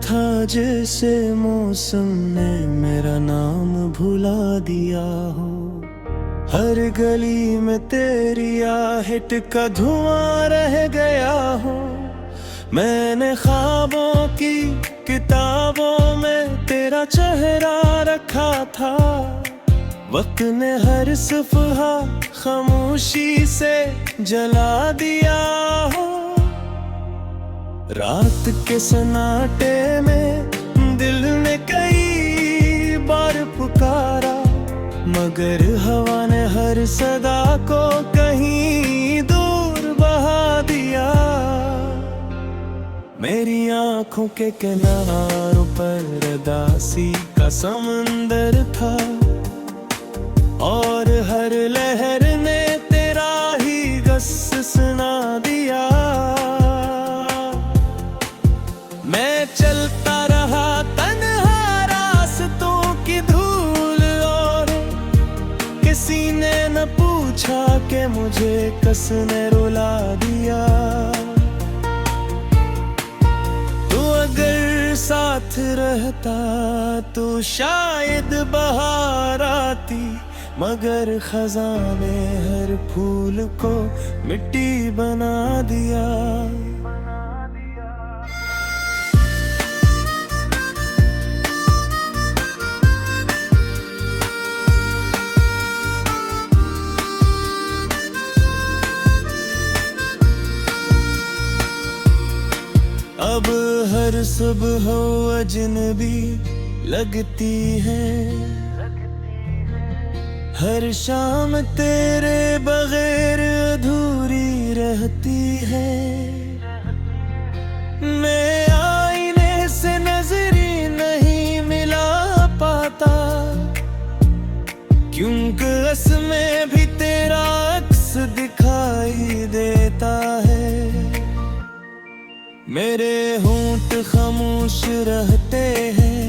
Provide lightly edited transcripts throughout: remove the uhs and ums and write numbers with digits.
था जैसे मौसम ने मेरा नाम भुला दिया हो। हर गली में तेरी आहट का धुआं रह गया हो। मैंने ख्वाबों की किताबों में तेरा चेहरा रखा था। वक्त ने हर सफ़हा खामोशी से जला दिया हो। रात के सन्नाटे में दिल ने कई बार पुकारा, मगर हवा ने हर सदा को कहीं दूर बहा दिया। मेरी आंखों के किनारों पर उदासी का समंदर था, और हर लहर ने तेरा ही गस्स सुना दिया। मैं चलता रहा तन्हा रास्तों की धूल, और किसी ने न पूछा कि मुझे किसने रुला दिया। तू अगर साथ रहता तो शायद बहार आती, मगर खज़ां ने हर फूल को मिट्टी बना दिया। अब हर सुबह अजनबी लगती है, हर शाम तेरे बगैर अधूरी रहती है। मैं आईने से नजरी नहीं मिला पाता, क्योंकि उसमें भी तेरा अक्स दिखाई देता है। मेरे होंठ खामोश रहते हैं,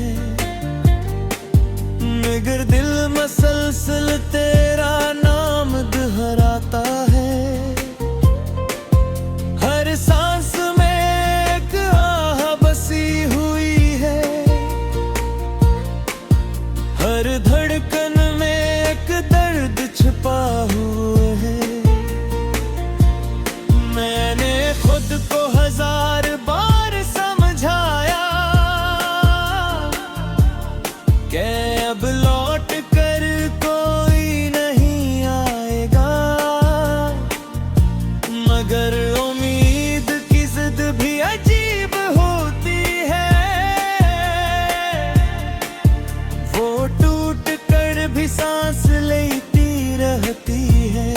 मगर दिल मसलसल तेरा नाम दोहराता है। हर सांस में एक आह बसी हुई है, हर धड़कन में एक दर्द छिपा हुआ है। मैंने खुद को हजार बार समझाया कि अब लौट कर कोई नहीं आएगा, मगर उम्मीद की जिद भी अजीब होती है। वो टूट कर भी सांस लेती रहती है।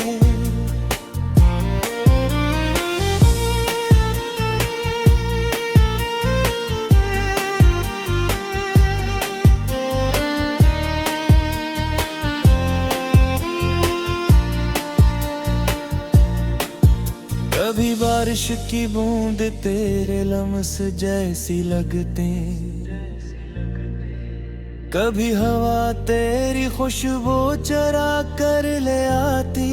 कभी बारिश की बूंद तेरे लम्स जैसी लगते, कभी हवा तेरी खुशबू चरा कर ले आती,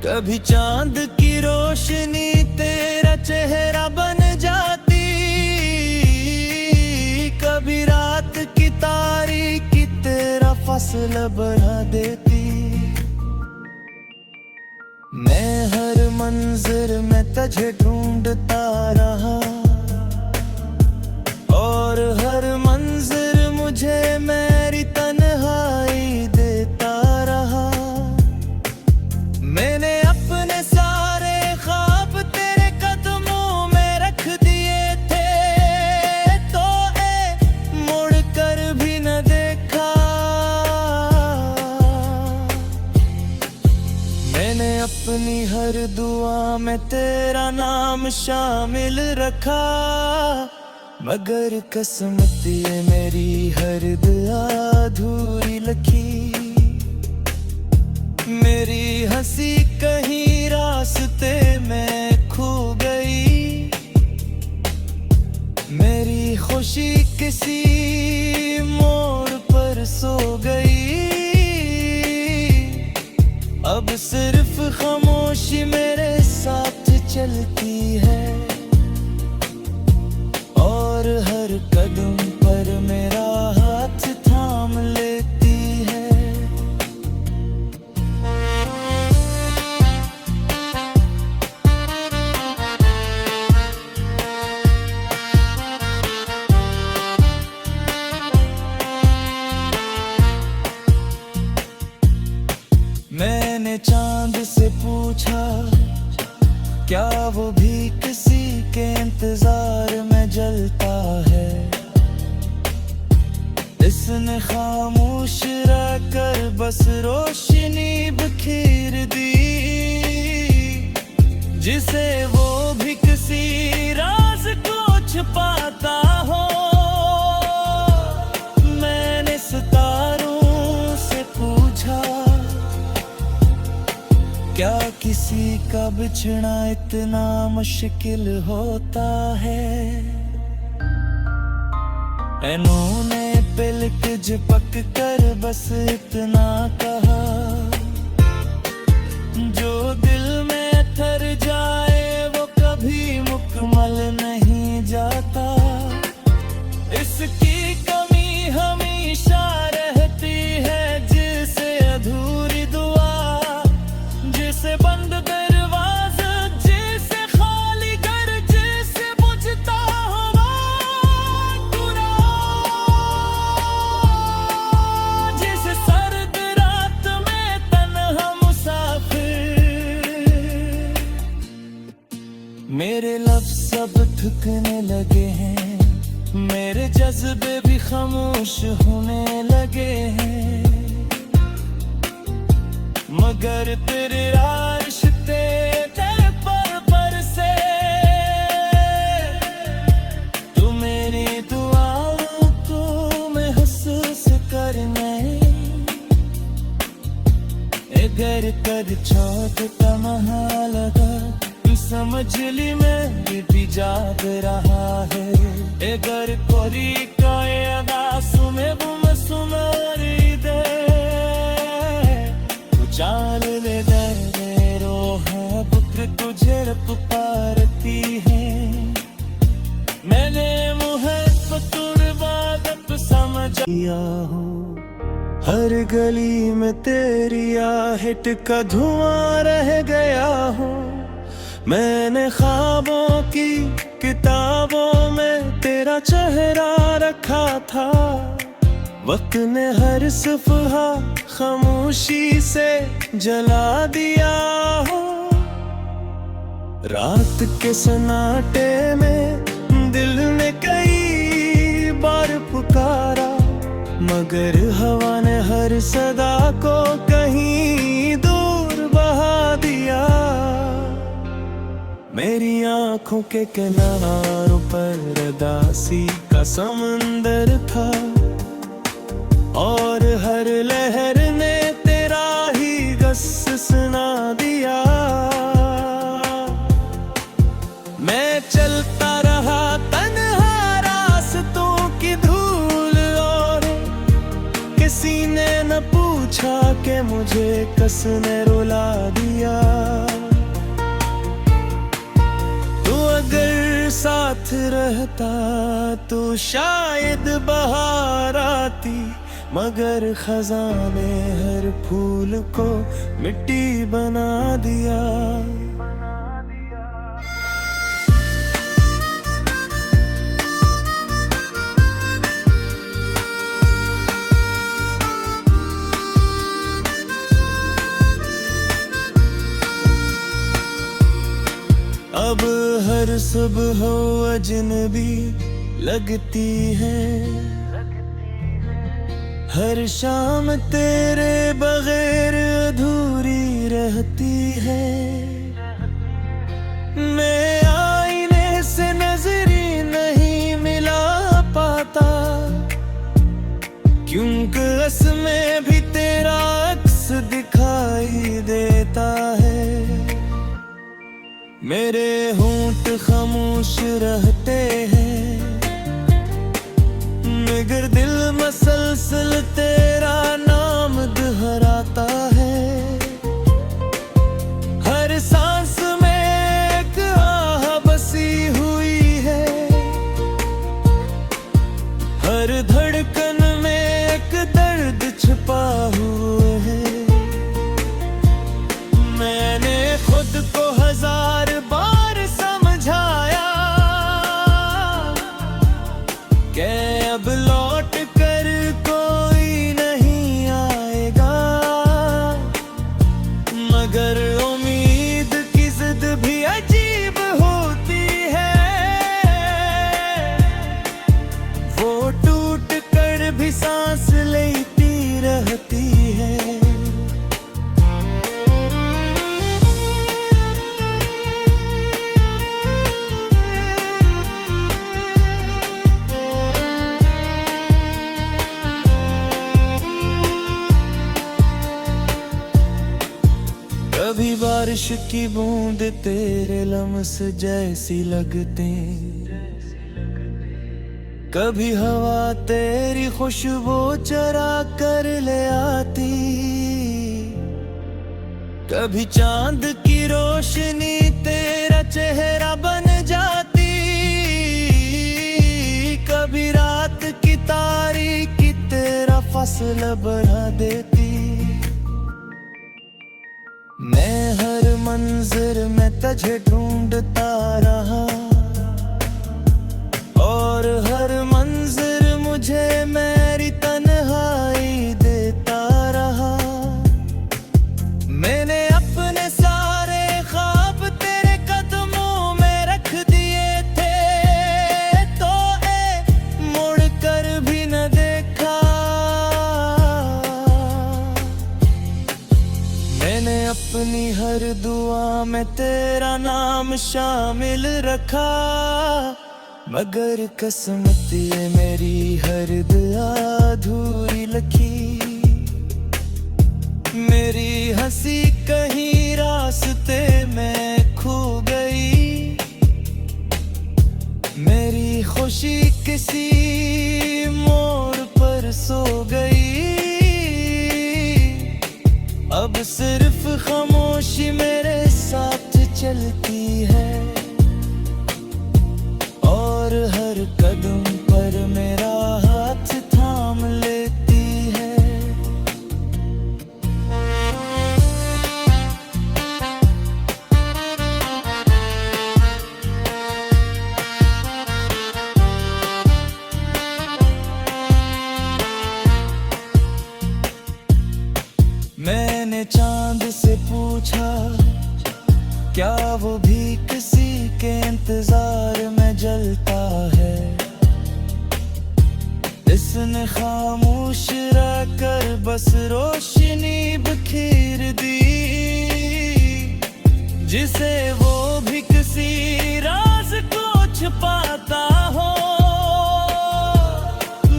कभी चांद की रोशनी तेरा चेहरा बन जाती, कभी रात की तारीकी तेरा फासला बढ़ा देती। मैं हर मंजर में तुझे ढूंढता रहा, और हर मंजर मुझे मेरी तन्हाई देता रहा। मैंने अपने सारे ख्वाब तेरे कदमों में रख दिए थे, तो मुड़ कर भी न देखा। मैंने अपनी हर दुआ में तेरा नाम शामिल रखा, मगर किस्मत ये मेरी हर दुआ अधूरी लिखी। मेरी हंसी कहीं रास्ते में खो गई, मेरी खुशी किसी मोड़ पर सो गई। अब सिर्फ खामोशी मेरे साथ चलती है। और हर कदम पर मेरा हाथ थाम लेती है। मैंने चांद से पूछा क्या वो भी किसी के इंतजार में जलता है। इसने खामोश रहकर बस रोशनी बिखेर दी, जिसे वो भी किसी राज को छुपाता हो। मैंने सितारों से पूछा क्या किसी का बिछड़ना इतना मुश्किल होता है। इन्होंने पलक झपक कर बस इतना कहा, जो दिल में ठहर जाए वो कभी मुकम्मल नहीं जाता। इसकी कमी हमेशा रहती है, जिसे अधूरी दुआ, जिसे बंद दरवाजा, जिसे खाली घर, जिसे बुझता हुआ पूरा, जिसे सर्द रात में तन्हा मुसाफिर। मेरे लफ्ज़ अब थकने लगे हैं, मेरे जज्बे भी खामोश होने लगे हैं, मगर तेरे रिश्ते तेरे पर से तू मेरी दुआओं को महसूस करने। अगर कर छौट तमहा लगा, समझ ली मैं भी जाग रहा है। अगर कोरी का अदा सुने वो मैं सुनारी दे, चाल ले दे रोह पुत्र तुझे पुकारती है। मैंने मुहब्बत इबादत समझ लिया हो, हर गली में तेरी आहट का धुआं रह गया हूँ। मैंने ख्वाबों की किताबों में तेरा चेहरा रखा था, वक्त ने हर सफ़हा खामोशी से जला दिया हो। रात के सन्नाटे में दिल ने कई बार पुकारा, मगर हवा ने हर सदा को कहीं दूर बहा दिया। मेरी आँखों के किनारों पर उदासी का समंदर था, और हर लहर ने तेरा ही गस सुना दिया। मैं चलता रहा तन्हा रास्तों की धूल, और किसी ने न पूछा कि मुझे किसने रुला दिया। तू अगर साथ रहता तो शायद बहार आती, मगर खजाने हर फूल को मिट्टी बना दिया। अब हर सुबह हो अजनबी लगती है, हर शाम तेरे बगैर अधूरी रहती है। मैं आईने से नजरी नहीं मिला पाता, क्योंकि उसमें भी तेरा अक्स दिखाई देता है। मेरे होंठ खामोश रहते हैं, मगर दिल मसलसल तेरा नाम दोहराता है। हर सांस में एक आह बसी हुई है, बारिश की बूंद तेरे लम्स जैसी लगते, कभी हवा तेरी खुशबू चरा कर ले आती, कभी चांद की रोशनी तेरा चेहरा बन जाती, कभी रात की तारीकी तेरा फासला बढ़ा देती। मैं हर मंजर में तुझे ढूंढता रहा और हर मंजर मुझे मेरी तन्हाई देता रहा। मैंने अपने सारे ख्वाब तेरे कदमों में रख दिए थे, तो मुड़ कर भी न देखा। मैंने अपनी हर दुआ में तेरा नाम शामिल रखा, मगर किस्मत ये मेरी हर दुआ अधूरी लखी। मेरी हंसी कहीं रास्ते में खो गई, मेरी खुशी किसी मोड़ पर सो गई। अब सिर्फ खामोशी मेरे साथ चलती है और हर कदम पर मेरा हाथ थाम लेती है। मैंने चांद से पूछा, क्या वो भी किसी के इंतजार में जलता है? इसने खामोश रहकर बस रोशनी बिखेर दी, जिसे वो भी किसी राज को छुपाता हो।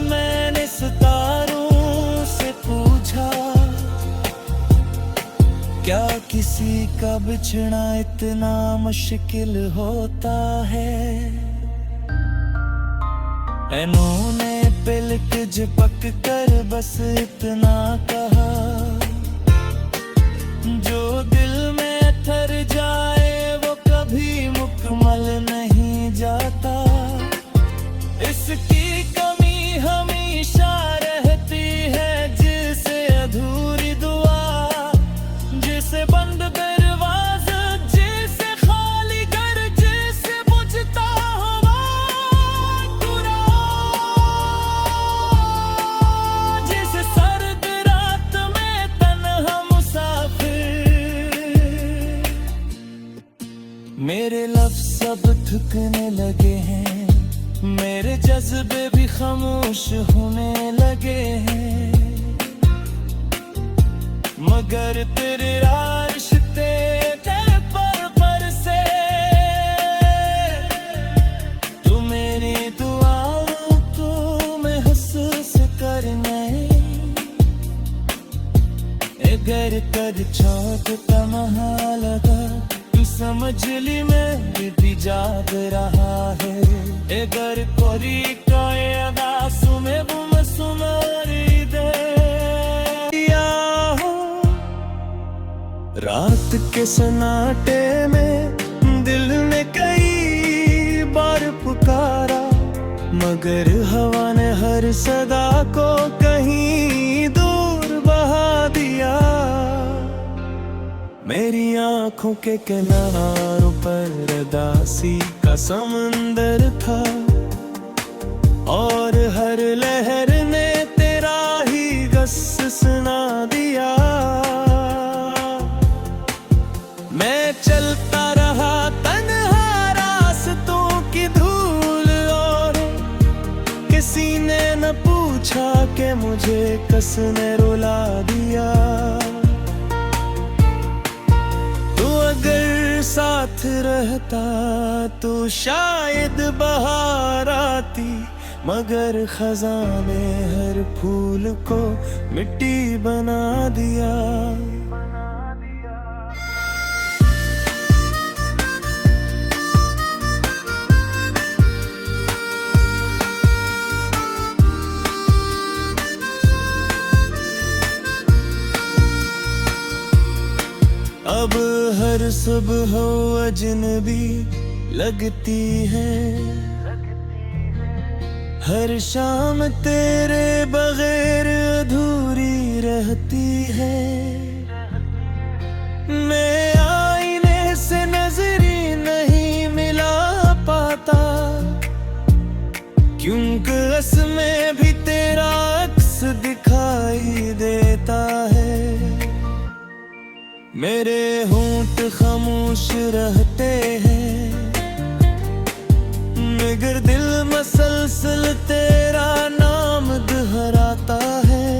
मैंने सितारों से पूछा, क्या किसी का बिछड़ना इतना मुश्किल होता है? इन्होंने पलक झपक कर बस इतना कहा, जो दिल में ठहर जाए वो कभी मुकम्मल नहीं जाता। इसकी कमी हमेशा रहती है, जिसे अधूरी दुआ, जिसे बंद दरवाजा, जिसे खाली घर, जिसे बुझता हुआ पूरा, जिसे सर्द रात में तन्हा मुसाफिर। मेरे लफ्ज़ अब थकने लगे हैं, मेरे जज्बे भी खामोश होने लगे हैं, मगर तेरे रिश्ते तेरे पर से तू मेरी दुआओं को महसूस करने। अगर कर छोड़ता लगा, तू समझ ली मैं भी जाग रहा है। अगर कोरी कायदा सुमे बुम सुमारी दे, रात के सन्नाटे में दिल ने कई बार पुकारा, मगर हवा ने हर सदा को कहीं दूर बहा दिया। मेरी आंखों के किनारों पर उदासी का समंदर था, और हर लहर ने तेरा ही गस सुना दिया। मैं चलता रहा तन्हा रास्तों की धूल, और किसी ने न पूछा कि मुझे किसने रुला दिया। तू अगर साथ रहता तो शायद बहार आती, मगर खजाने हर फूल को मिट्टी बना दिया। हर सुबह अजनबी लगती है, हर शाम तेरे बगैर अधूरी रहती है। मैं आईने से नजरी नहीं मिला पाता, क्योंकि उसमें भी तेरा अक्स दिखाई देता है। मेरे होंठ खामोश रहते हैं, मगर दिल मसलसल तेरा नाम दोहराता है।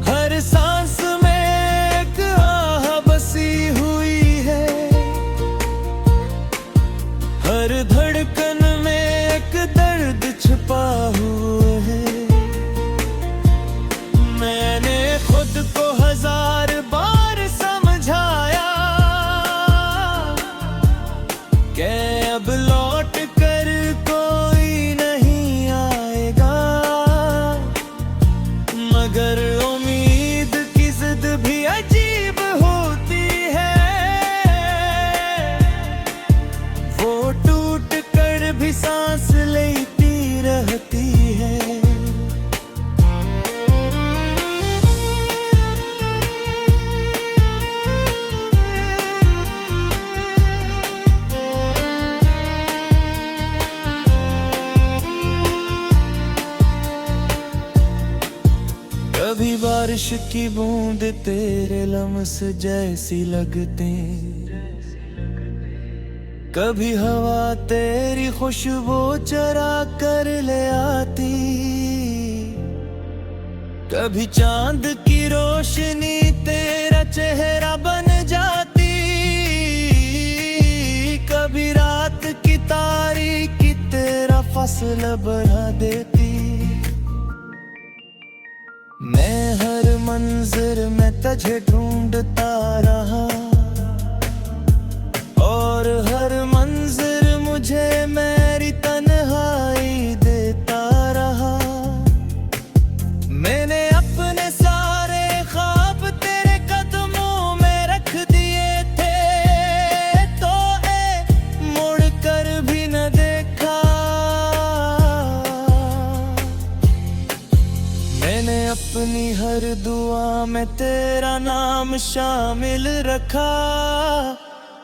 हर सांस में एक आह बसी हुई है, हर धड़कन में एक दर्द छुपा हुआ है। मैंने खुद को हजार बार समझाया कि अब लौट कर कोई नहीं आएगा, मगर उम्मीद की जिद भी अजीब होती है। वो टूट कर भी सांस लेती रहती है। कभी बारिश की बूंद तेरे लम्स जैसी लगते, कभी हवा तेरी खुशबू चुरा कर ले आती, कभी चांद की रोशनी तेरा चेहरा बन जाती, कभी रात की तारीकी तेरा फासला बढ़ा देती। मैं हर मंजर में तुझे ढूंढता रहा, और हर मंजर मुझे मेरी तन्हाई देता रहा। मैंने अपने सारे ख्वाब तेरे कदमों में रख दिए थे, तो मुड़ कर भी न देखा। मैंने अपनी हर दुआ में तेरा नाम शामिल रखा,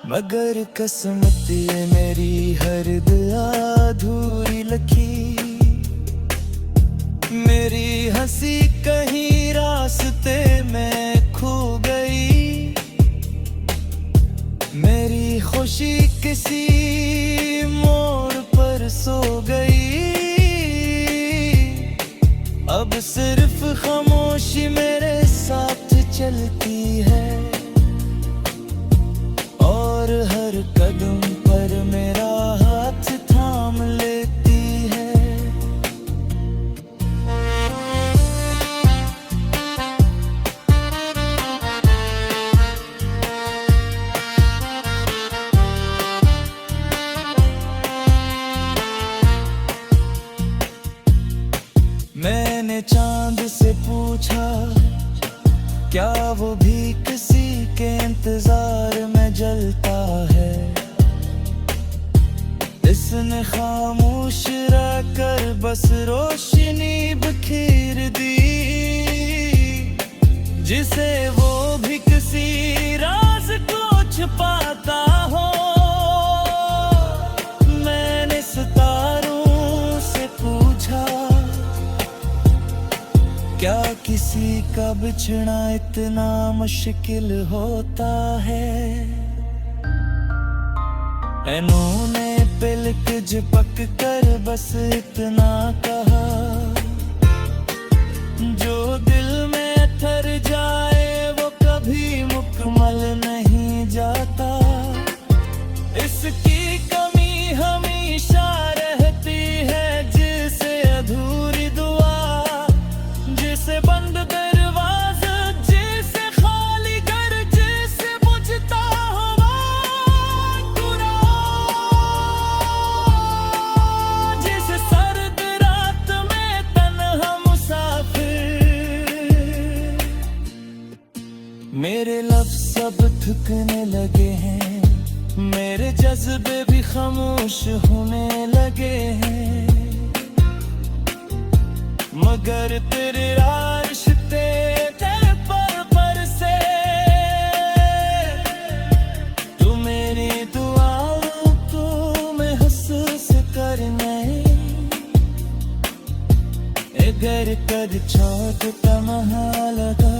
मगर किस्मत ये मेरी हर दुआ अधूरी लिखी। मेरी हंसी कहीं रास्ते में खो गई, मेरी खुशी किसी मोड़ पर सो गई। अब सिर्फ खामोशी मेरे साथ चलती है, और हर कदम पर मेरा हाथ थाम लेती है। मैंने चांद से पूछा, क्या वो भी किसी के इंतजार में जलता है? इसने खामोश रहकर बस रोशनी बिखेर दी, जिसे वो भी किसी राज को छुपाता हो। मैंने सितारों से पूछा, क्या किसी का बिछड़ना इतना मुश्किल होता है? इन्होंने पलक झपक कर बस इतना कहा, जो दिल में ठहर जाए वो कभी मुकम्मल नहीं जाता। इसकी कमी हमेशा रहती है, जिसे अधूरी दुआ, जिसे बंद दरवाजा, जिसे खाली घर, जिसे बुझता हुआ कुरा, जिसे सर्द रात में तन्हा मुसाफिर मगर तेरे रिश्ते तेरे पर से तू मेरी दुआओं को मैं हंस से करने अगर कर छोड़ लगा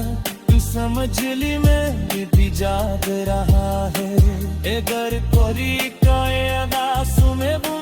तू समझ ली मैं भी जाग रहा है अगर कोरी का अदा सुने